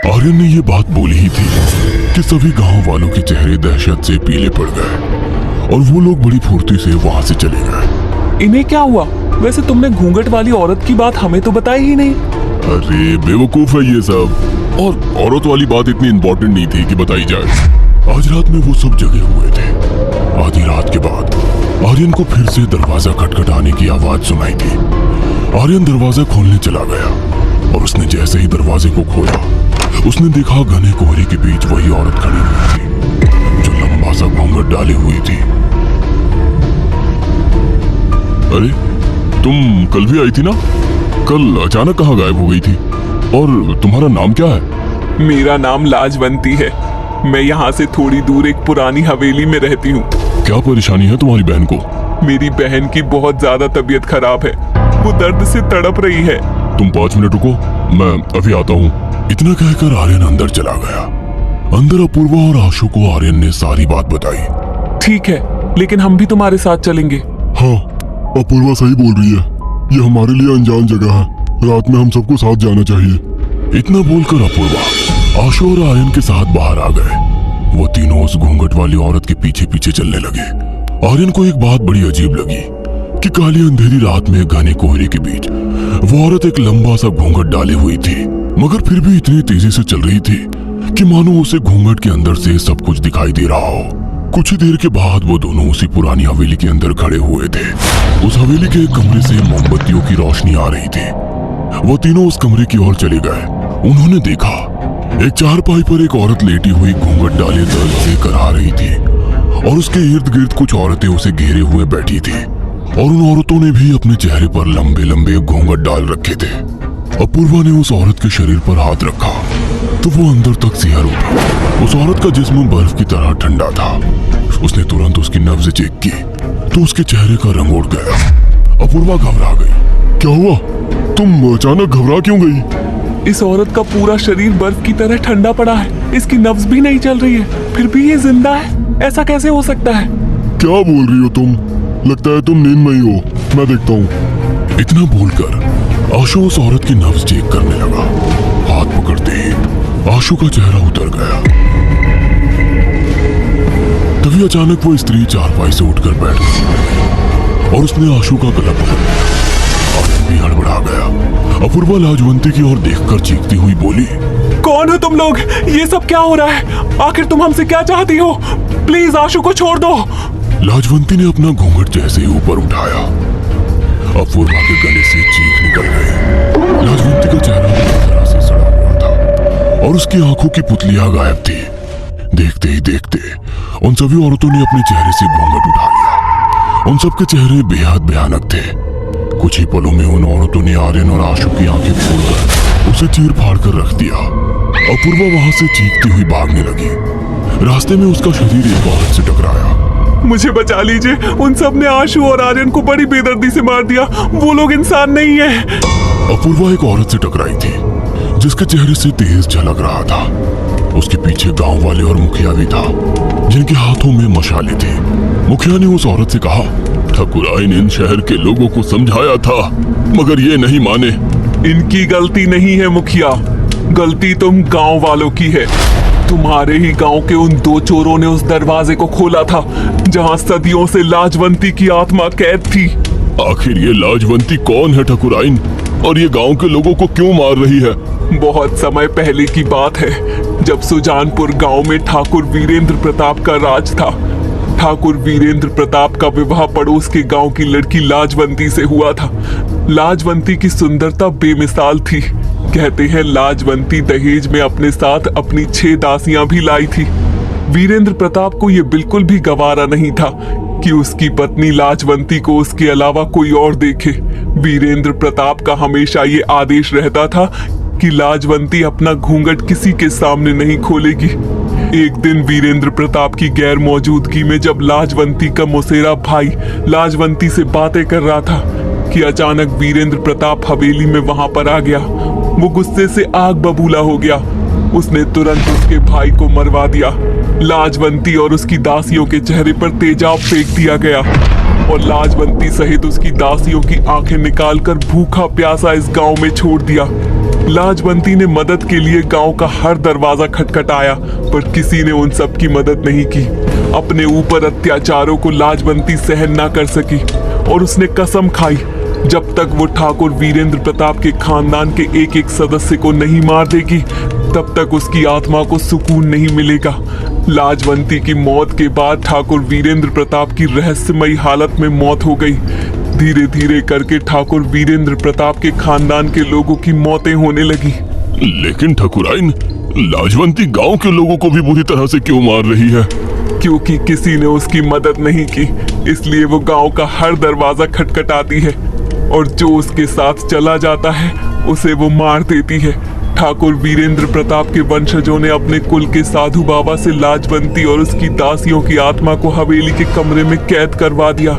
आर्यन ने ये बात बोली ही थी कि सभी गांव वालों के चेहरे दहशत से पीले पड़ गए और वो लोग बड़ी फुर्ती से वहां से चले गए। इन्हें क्या हुआ? वैसे तुमने घूंघट वाली औरत की बात हमें तो बताई ही नहीं। अरे बेवकूफ है ये सब, और औरत वाली बात इतनी इम्पोर्टेंट नहीं थी कि बताई जाए। आज रात में वो सब जगे हुए थे। आधी रात के बाद आर्यन को फिर से दरवाजा खटखटाने की आवाज सुनाई दी। आर्यन दरवाजा खोलने चला गया और उसने जैसे ही दरवाजे को खोला उसने देखा घने कोहरे के बीच वही औरत खड़ी हुई थी जो लंबा सा घूंघट डाली हुई थी। अरे तुम कल भी आई थी ना? कल अचानक कहाँ गायब हो गई थी? और तुम्हारा नाम क्या है? मेरा नाम लाजवंती है। मैं यहाँ से थोड़ी दूर एक पुरानी हवेली में रहती हूँ। क्या परेशानी है तुम्हारी बहन को? मेरी बहन की बहुत ज्यादा तबीयत खराब है, वो दर्द से तड़प रही है। तुम 5 मिनट रुको, मैं अभी आता हूँ। इतना कहकर आर्यन अंदर चला गया। अंदर अपूर्वा और आशु को आर्यन ने सारी बात बताई। ठीक है, लेकिन हम भी तुम्हारे साथ चलेंगे। हाँ, अपूर्वा सही बोल रही है, ये हमारे लिए अनजान जगह है, रात में हम सबको साथ जाना चाहिए। इतना बोलकर अपूर्वा आशु और आर्यन के साथ बाहर आ गए। वो तीनों उस घूंघट वाली औरत के पीछे पीछे चलने लगे। आर्यन को एक बात बड़ी अजीब लगी कि काली अंधेरी रात में घने कोहरे के बीच वो औरत एक लंबा सा घूंघट डाली हुई थी, मगर फिर भी इतनी तेजी से चल रही थी कि मानो उसे घूंघट के अंदर से सब कुछ दिखाई दे रहा हो। कुछ ही देर के बाद वो दोनों उसी पुरानी हवेली के अंदर खड़े हुए थे। उस हवेली के एक कमरे से मोमबत्तियों की रोशनी आ रही थी। वो तीनों उस कमरे की ओर चले गए। उन्होंने देखा एक चारपाई पर एक औरत लेटी हुई घूंघट डाले दर्द से कराह रही थी और उसके इर्द गिर्द कुछ औरतें उसे घेरे हुए बैठी थी और उन औरतों ने भी अपने चेहरे पर लंबे लंबे घूंघट डाल रखे थे। अपूर्वा ने उस औरत के शरीर पर हाथ रखा तो वो अंदर तक सिहर उठा। उस औरत का जिस्म बर्फ की तरह ठंडा था। उसने तुरंत उसकी नब्ज चेक की तो उसके चेहरे का रंग उड़ गया। अपूर्वा घबरा गई। क्या हुआ? तुम अचानक घबरा क्यों गई? इस औरत का पूरा शरीर बर्फ की तरह ठंडा पड़ा है, इसकी नब्ज भी नहीं चल रही है, फिर भी ये जिंदा है। ऐसा कैसे हो सकता है? क्या बोल रही हो तुम? लगता है तुम नींद में ही हो, मैं देखता हूँ। इतना बोलकर आशु उस औरत की नब्ज चेक करने लगा। हाथ पकड़ते ही आशु का चेहरा उतर गया। तभी अचानक वो स्त्री चारपाई से उठकर बैठ गई और उसने आशु का गला पकड़ लिया। आर्यन भी हड़बड़ा गया। अपूर्वा लाजवंती की ओर देखकर चीखती हुई बोली, कौन हो तुम लोग? ये सब क्या हो रहा है? आखिर तुम हमसे क्या चाहती हो? प्लीज आशु को छोड़ दो। लाजवंती ने अपना घूंघट जैसे ही ऊपर उठाया, अपूर्वा के गले से चीख निकल गई। लाजवंती का चेहरा पूरी तरह से सड़ा हुआ था और उसकी आंखों की पुतलियां गायब थी। देखते ही देखते उन सभी औरतों ने अपने चेहरे से घूंघट उठा लिया। उन सबके चेहरे बेहद भयानक थे। कुछ ही पलों में उन औरतों ने आर्यन और आशु की आंखें फोड़कर उसे चीर फाड़ कर रख दिया। अपूर्वा वहां से चीखती हुई भागने लगी। रास्ते में उसका शरीर एक औरत से टकराया। मुझे बचा लीजिए, उन सब ने आशु और आर्यन को बड़ी बेदर्दी से मार दिया, वो लोग इंसान नहीं है। अपूर्वा एक औरत से टकराई थी जिसके चेहरे से तेज झलक रहा था। उसके पीछे गांव वाले और मुखिया भी था जिनके हाथों में मशालें थी। मुखिया ने उस औरत से कहा, ठाकुराइन इन शहर के लोगों को समझाया था मगर ये नहीं माने। इनकी गलती नहीं है मुखिया, गलती तुम गांव वालों की है। तुम्हारे ही गांव के उन 2 चोरों ने उस दरवाजे को खोला था जहां सदियों से लाजवंती की आत्मा कैद थी। आखिर ये लाजवंती कौन है ठाकुराइन, और ये गांव के लोगों को क्यों मार रही है? बहुत समय पहले की बात है, जब सुजानपुर गांव में ठाकुर वीरेंद्र प्रताप का राज था। ठाकुर वीरेंद्र प्रताप का विवाह पड़ोस के गांव की लड़की लाजवंती से हुआ था। लाजवंती की सुंदरता बेमिसाल थी। कहते हैं लाजवंती दहेज में अपने साथ अपनी 6 दासियां भी लाई थी। वीरेंद्र प्रताप को यह बिल्कुल भी गवारा नहीं था कि उसकी पत्नी लाजवंती को उसके अलावा कोई और देखे। वीरेंद्र प्रताप का हमेशा ये आदेश रहता था कि लाजवंती अपना घूंघट किसी के सामने नहीं खोलेगी। एक दिन वीरेंद्र प्रताप की गैर मौजूदगी में जब लाजवंती का मौसेरा भाई लाजवंती से बातें कर रहा था कि अचानक वीरेंद्र प्रताप हवेली में वहां पर आ गया। वो गुस्से से आग बबूला हो गया। उसने तुरंत उसके भाई को मरवा दिया। लाजवंती और उसकी दासियों के चेहरे पर तेजाब फेंक दिया गया और लाजवंती सहित उसकी दासियों की आंखें निकालकर भूखा प्यासा इस गांव में छोड़ दिया। लाजवंती ने मदद के लिए गांव का हर दरवाजा खटखटाया, पर किसी ने उन सब की मदद नहीं की। अपने ऊपर अत्याचारों को लाजवंती सहन ना कर सकी और उसने कसम खाई, जब तक वो ठाकुर वीरेंद्र प्रताप के खानदान के एक एक सदस्य को नहीं मार देगी, तब तक उसकी आत्मा को सुकून नहीं मिलेगा। लाजवंती की मौत के बाद ठाकुर वीरेंद्र प्रताप की रहस्यमयी हालत में मौत हो गई। धीरे धीरे करके ठाकुर वीरेंद्र प्रताप के खानदान के लोगों की मौतें होने लगी। लेकिन ठाकुराइन, लाजवंती गांव के लोगों को भी बुरी तरह से क्यों मार रही है? क्योंकि किसी ने उसकी मदद नहीं की, इसलिए वो गांव का हर दरवाजा खटखटाती है और जो उसके साथ चला जाता है उसे वो मार देती है। ठाकुर वीरेंद्र प्रताप के वंशजों ने अपने कुल के साधु बाबा से लाजवंती और उसकी दासियों की आत्मा को हवेली के कमरे में कैद करवा दिया।